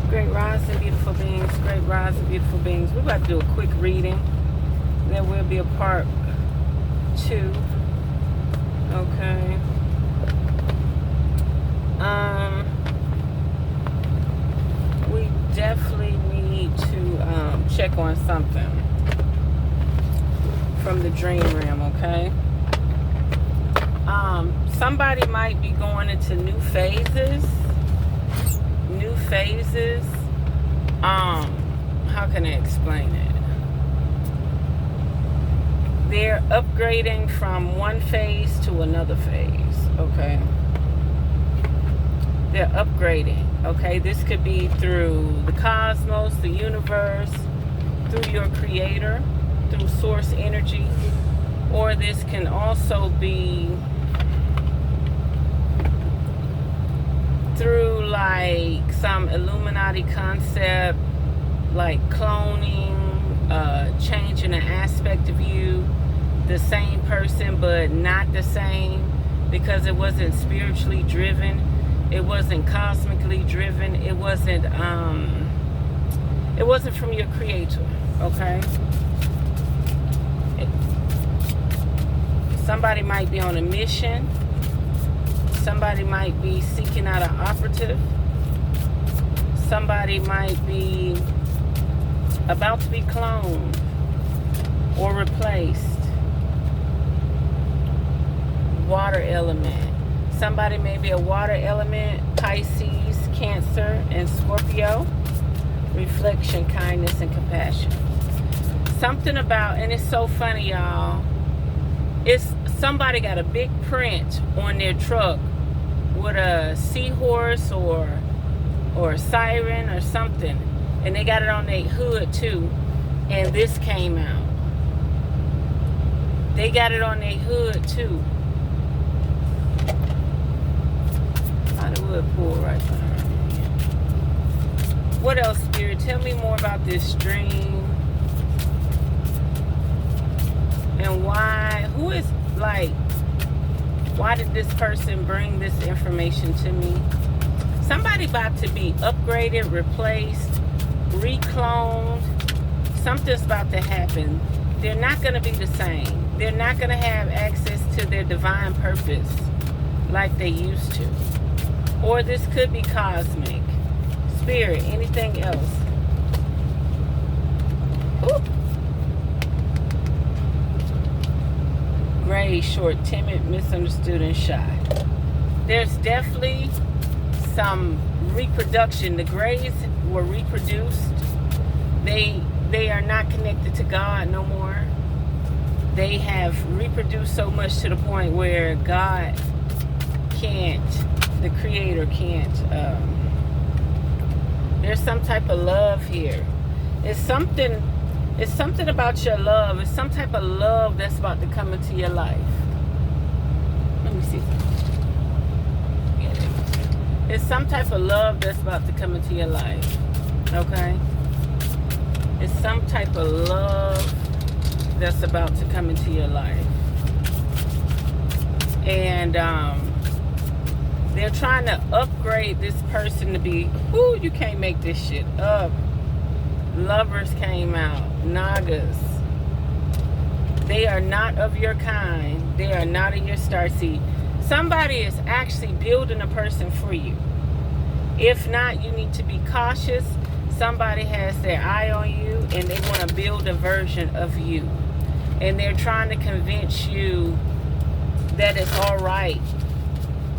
Great rising, beautiful beings. Great rising, beautiful beings. We're about to do a quick reading. There will be a part 2. Okay. We definitely need to check on something from the dream realm, okay? Somebody might be going into new phases. How can I explain it? They're upgrading from one phase to another phase, okay? They're upgrading, okay? This could be through the cosmos, the universe, through your creator, through source energy, or this can also be through like some Illuminati concept, like cloning, changing an aspect of you, the same person but not the same, because it wasn't spiritually driven, it wasn't cosmically driven, it wasn't from your creator, okay? Somebody might be on a mission. Somebody might be seeking out an operative. Somebody might be about to be cloned or replaced. Water element. Somebody may be a water element, Pisces, Cancer, and Scorpio. Reflection, kindness, and compassion. Something about, and it's so funny, y'all. It's somebody got a big print on their truck with a seahorse or a siren or something, and they got it on their hood too, and this came out. They got it on their hood too. Hollywood pool right behind me. What else, Spirit? Tell me more about this dream. And why, why did this person bring this information to me? Somebody about to be upgraded, replaced, recloned. Something's about to happen. They're not going to be the same. They're not going to have access to their divine purpose like they used to. Or this could be cosmic. Spirit, anything else? Ooh. Gray, short, timid, misunderstood, and shy. There's definitely some reproduction. The grays were reproduced. They are not connected to God no more. They have reproduced so much to the point where God can't, the creator can't. There's some type of love here. It's something about your love. It's some type of love that's about to come into your life. Let me see. It's some type of love that's about to come into your life. Okay? It's some type of love that's about to come into your life. And they're trying to upgrade this person to be, ooh, you can't make this shit up. Lovers came out. Nagas. They are not of your kind. They are not in your star seed. Somebody is actually building a person for you. If not, you need to be cautious. Somebody has their eye on you and they want to build a version of you. And they're trying to convince you that it's all right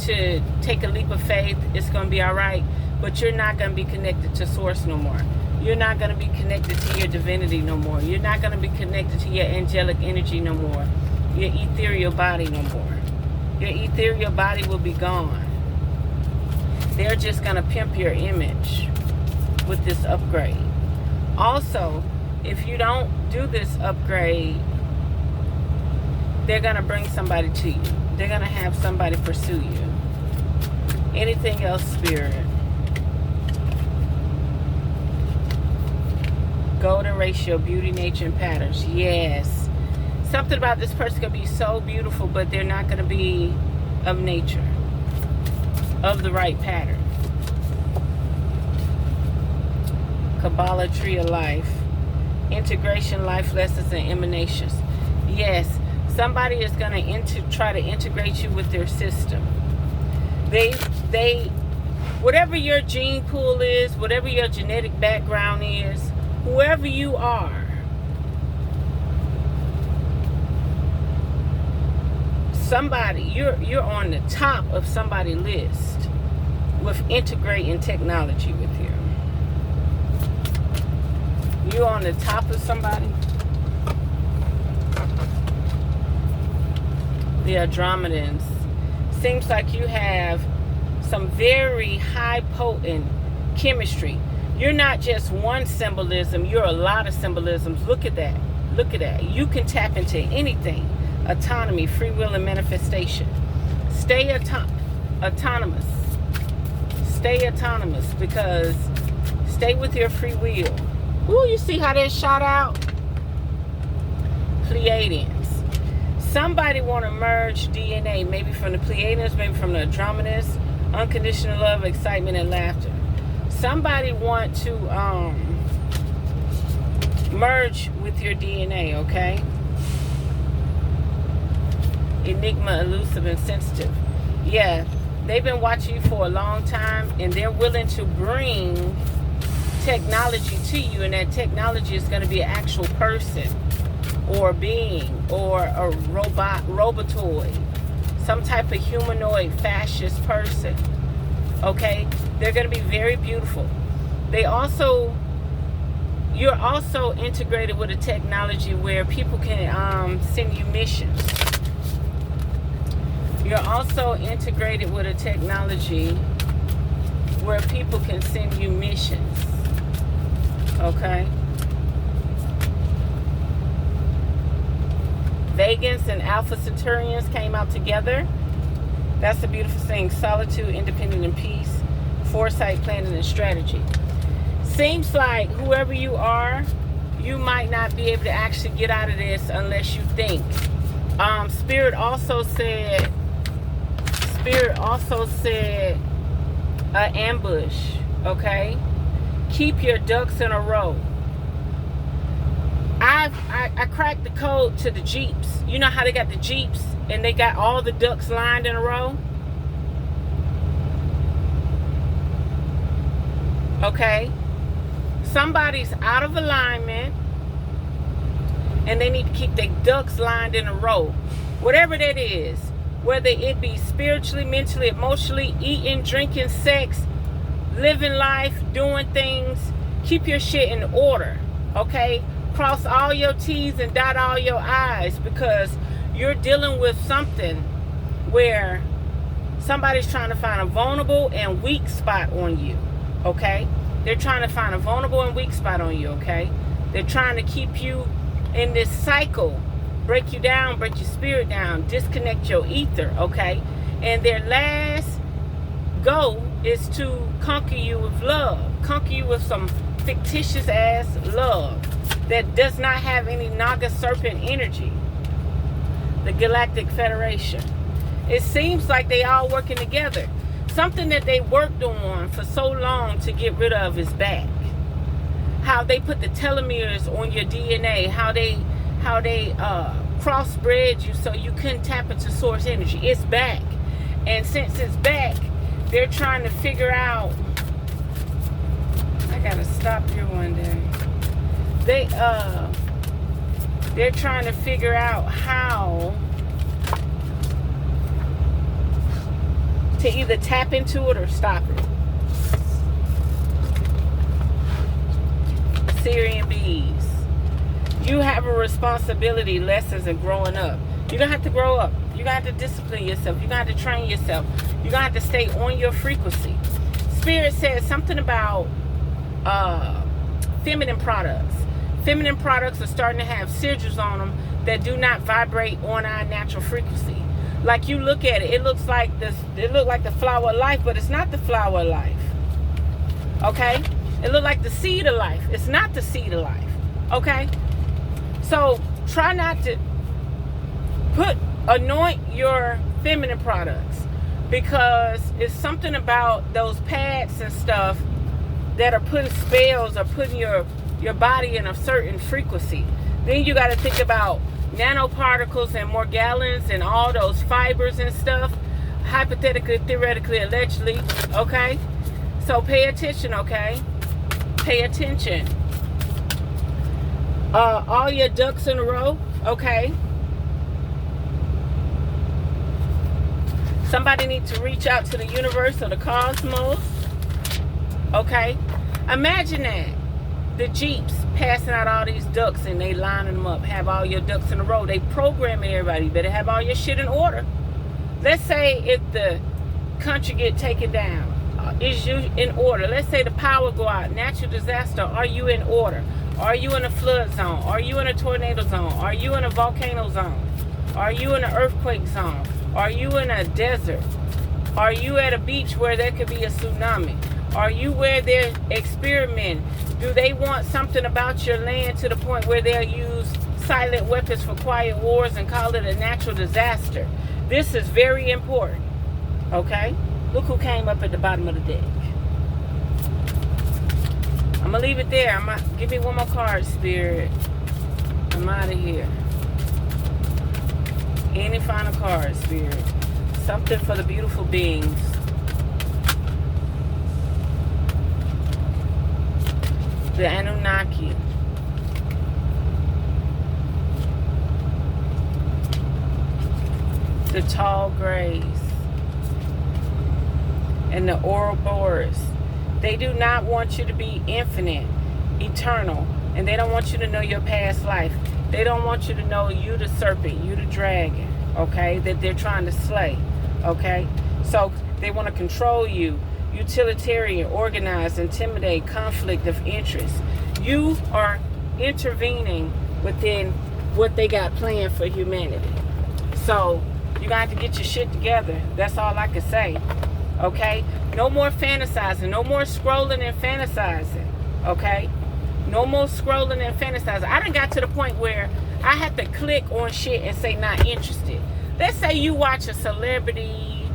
to take a leap of faith. It's going to be all right. But you're not going to be connected to source no more. You're not going to be connected to your divinity no more. You're not going to be connected to your angelic energy no more. Your ethereal body no more. Your ethereal body will be gone. They're just going to pimp your image with this upgrade. Also, if you don't do this upgrade, they're going to bring somebody to you. They're going to have somebody pursue you. Anything else, Spirit? Golden ratio, beauty, nature, and patterns. Yes. Something about this person could be so beautiful, but they're not going to be of nature, of the right pattern. Kabbalah Tree of Life, Integration, Life Lessons, and Emanations. Yes, somebody is going to try to integrate you with their system. They whatever your gene pool is, whatever your genetic background is, whoever you are, somebody, you're on the top of somebody's list with integrating technology with you. You're on the top of somebody. The Andromedans. Seems like you have some very high potent chemistry. You're not just one symbolism, you're a lot of symbolisms. Look at that. Look at that. You can tap into anything. Autonomy, free will, and manifestation. Stay autonomous. Stay autonomous, because stay with your free will. Ooh, you see how that shot out? Pleiadians. Somebody want to merge DNA, maybe from the Pleiadians, maybe from the Andromedans. Unconditional love, excitement, and laughter. Somebody want to merge with your DNA, okay? Enigma, elusive, and sensitive. Yeah, they've been watching you for a long time, and they're willing to bring technology to you, and that technology is going to be an actual person or being or a robotoid, some type of humanoid fascist person. Okay, they're going to be very beautiful. You're also integrated with a technology where people can send you missions. You're also integrated with a technology where people can send you missions. Okay? Vegans and Alpha Centaurians came out together. That's a beautiful thing. Solitude, independence, and peace. Foresight, planning, and strategy. Seems like whoever you are, you might not be able to actually get out of this unless you think. Spirit also said ambush, okay? Keep your ducks in a row. I cracked the code to the Jeeps. You know how they got the Jeeps and they got all the ducks lined in a row? Okay? Somebody's out of alignment and they need to keep their ducks lined in a row. Whatever that is, whether it be spiritually, mentally, emotionally, eating, drinking, sex, living life, doing things, keep your shit in order, okay? Cross all your T's and dot all your I's, because you're dealing with something where somebody's trying to find a vulnerable and weak spot on you, okay? They're trying to find a vulnerable and weak spot on you, okay? They're trying to keep you in this cycle, break you down, break your spirit down, disconnect your ether, okay? And their last goal is to conquer you with love, conquer you with some fictitious ass love that does not have any Naga serpent energy. The Galactic Federation. It seems like they all working together. Something that they worked on for so long to get rid of is back. How they put the telomeres on your DNA, how they crossbred you so you couldn't tap into source energy. It's back. And since it's back, they're trying to figure out, I gotta stop here one day. They're trying to figure out how to either tap into it or stop it. Syrian bees. You have a responsibility, lessons, and growing up. You're going to have to grow up. You're going to have to discipline yourself. You're going to have to train yourself. You're going to have to stay on your frequency. Spirit says something about feminine products. Feminine products are starting to have sigils on them that do not vibrate on our natural frequency. Like you look at it, it looks like the flower of life, but it's not the flower of life. Okay? It looks like the seed of life. It's not the seed of life. Okay? So try not to anoint your feminine products, because it's something about those pads and stuff that are putting spells or putting your body in a certain frequency. Then you got to think about nanoparticles and morgellons and all those fibers and stuff, hypothetically, theoretically, allegedly, okay? So pay attention, okay? Pay attention. All your ducks in a row, okay? Somebody needs to reach out to the universe or the cosmos, okay? Imagine that. The Jeeps passing out all these ducks and they lining them up, have all your ducks in a row. They programming everybody, you better have all your shit in order. Let's say if the country get taken down, is you in order? Let's say the power go out, natural disaster, are you in order? Are you in a flood zone? Are you in a tornado zone? Are you in a volcano zone? Are you in an earthquake zone? Are you in a desert? Are you at a beach where there could be a tsunami? Are you where they're experimenting? Do they want something about your land to the point where they'll use silent weapons for quiet wars and call it a natural disaster? This is very important, okay? Look who came up at the bottom of the deck. I'm going to leave it there. Give me one more card, Spirit. I'm out of here. Any final card, Spirit. Something for the beautiful beings. The Anunnaki. The tall grays. And the Ouroboros. They do not want you to be infinite, eternal. And they don't want you to know your past life. They don't want you to know you the serpent, you the dragon, okay, that they're trying to slay, okay? So they want to control you, utilitarian, organized, intimidate, conflict of interest. You are intervening within what they got planned for humanity. So you got to get your shit together. That's all I can say, okay? No more fantasizing, no more scrolling and fantasizing, okay? No more scrolling and fantasizing. I done got to the point where I have to click on shit and say not interested. Let's say you watch a celebrity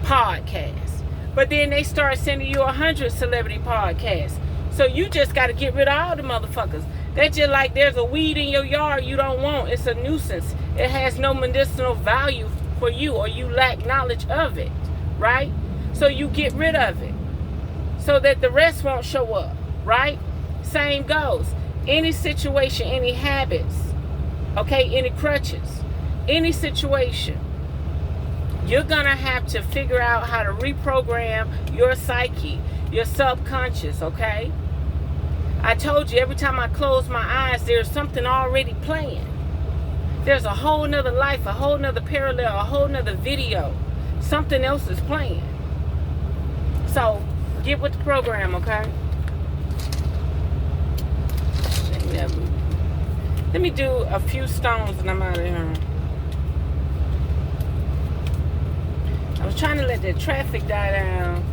podcast, but then they start sending you 100 celebrity podcasts. So you just got to get rid of all the motherfuckers. That's just like there's a weed in your yard you don't want. It's a nuisance. It has no medicinal value for you, or you lack knowledge of it, right? So you get rid of it so that the rest won't show up, right? Same goes. Any situation, any habits, okay, any crutches, any situation, you're going to have to figure out how to reprogram your psyche, your subconscious, okay? I told you, every time I close my eyes, there's something already playing. There's a whole nother life, a whole nother parallel, a whole nother video. Something else is playing. So, get with the program, okay? Let me do a few stones and I'm out of here. I was trying to let that traffic die down.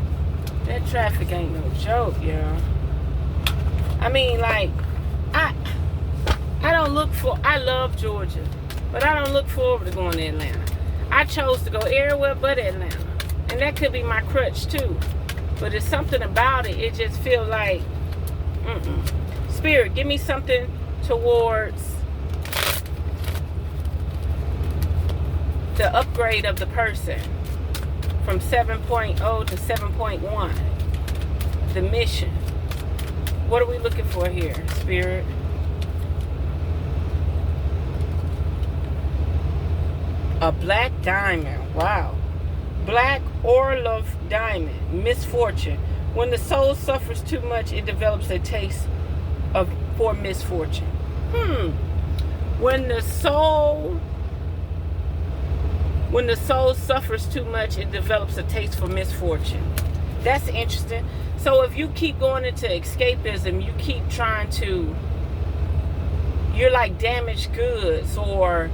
That traffic ain't no joke, y'all. I mean, like, I love Georgia, but I don't look forward to going to Atlanta. I chose to go everywhere but Atlanta. And that could be my crutch too. But it's something about it, it just feels like, Spirit, give me something towards the upgrade of the person from 7.0 to 7.1. The mission. What are we looking for here, Spirit? A black diamond. Wow. Black Orlov diamond. Misfortune. When the soul suffers too much, it develops a taste for misfortune. When the soul suffers too much, it develops a taste for misfortune. That's interesting. So if you keep going into escapism, you keep trying to, you're like damaged goods, or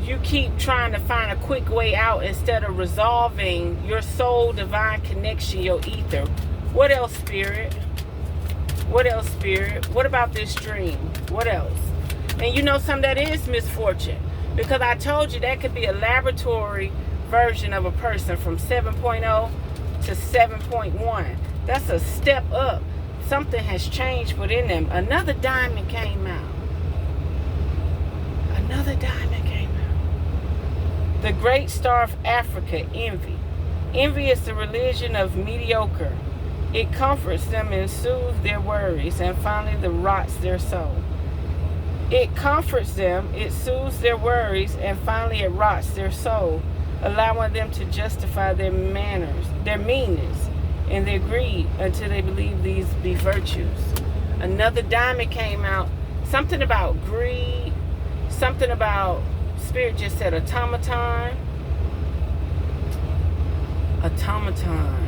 you keep trying to find a quick way out instead of resolving your soul divine connection, your ether. What else, Spirit? What else, Spirit? What about this dream? What else? And you know something that is misfortune, because I told you that could be a laboratory version of a person from 7.0 to 7.1. That's a step up. Something has changed within them. Another diamond came out. Another diamond came out. The great star of Africa, envy. Envy is the religion of mediocre. It comforts them and soothes their worries, and finally it rots their soul. It comforts them, it soothes their worries, and finally it rots their soul, allowing them to justify their manners, their meanness, and their greed until they believe these be virtues. Another diamond came out. Something about greed, something about, Spirit just said automaton. Automaton.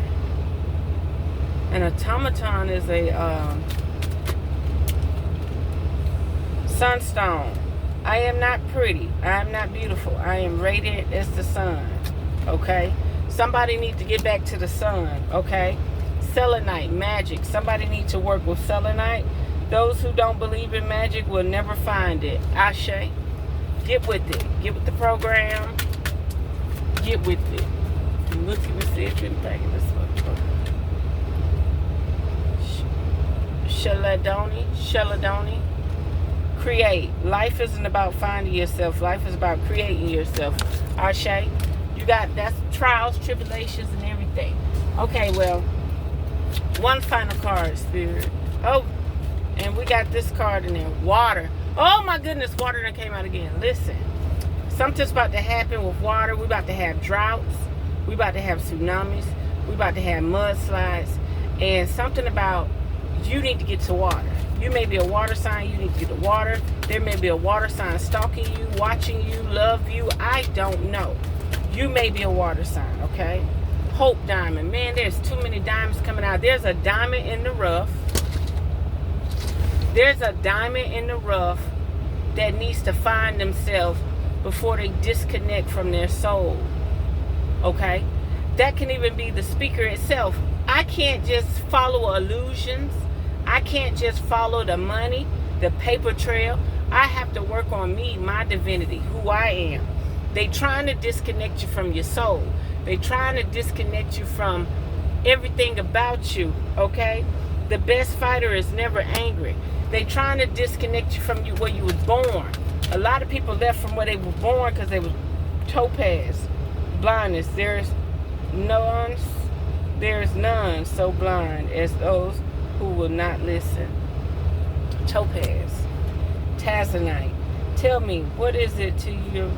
An automaton is a sunstone. I am not pretty. I am not beautiful. I am radiant as the sun. Okay? Somebody needs to get back to the sun. Okay? Selenite, magic. Somebody needs to work with selenite. Those who don't believe in magic will never find it. Ashe. Get with it. Get with the program. Get with it. Look at the see in the back of this one. Sheladoni. Create. Life isn't about finding yourself. Life is about creating yourself. Ashe. You got, that's trials, tribulations, and everything. Okay, well, one final card, Spirit. Oh, and we got this card in there. Water. Oh my goodness, water that came out again. Listen, something's about to happen with water. We're about to have droughts. We're about to have tsunamis. We're about to have mudslides. And something about, you need to get to water. You may be a water sign, you need to get to water. There may be a water sign stalking you, watching you, love you. I don't know. You may be a water sign, okay? Hope diamond. Man, there's too many diamonds coming out. There's a diamond in the rough. There's a diamond in the rough that needs to find themselves before they disconnect from their soul, okay? That can even be the speaker itself. I can't just follow illusions. I can't just follow the money, the paper trail. I have to work on me, my divinity, who I am. They trying to disconnect you from your soul. They trying to disconnect you from everything about you, okay? The best fighter is never angry. They trying to disconnect you from where you was born. A lot of people left from where they were born because they was topaz, blindness. There's none so blind as those who will not listen. Topaz, Tanzanite. Tell me, what is it to you?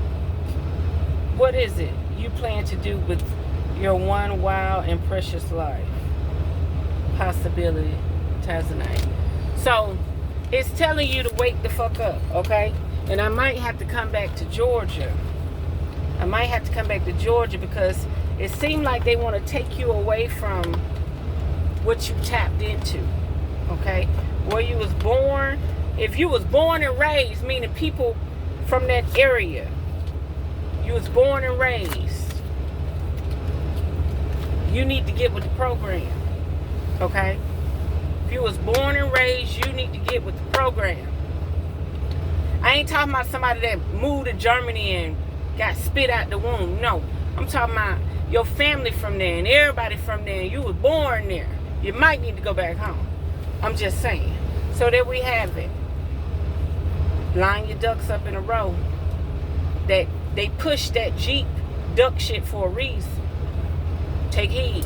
What is it you plan to do with your one wild and precious life? Possibility, Tanzanite. So, it's telling you to wake the fuck up, okay? And I might have to come back to Georgia. I might have to come back to Georgia because it seemed like they want to take you away from what you tapped into, okay? Where you was born. If you was born and raised, meaning people from that area, you was born and raised, you need to get with the program, okay? If you was born and raised, you need to get with the program. I ain't talking about somebody that moved to Germany and got spit out the womb. No, I'm talking about your family from there and everybody from there. You was born there. You might need to go back home. I'm just saying. So there we have it. Line your ducks up in a row. That they push that Jeep duck shit for a reason. Take heed.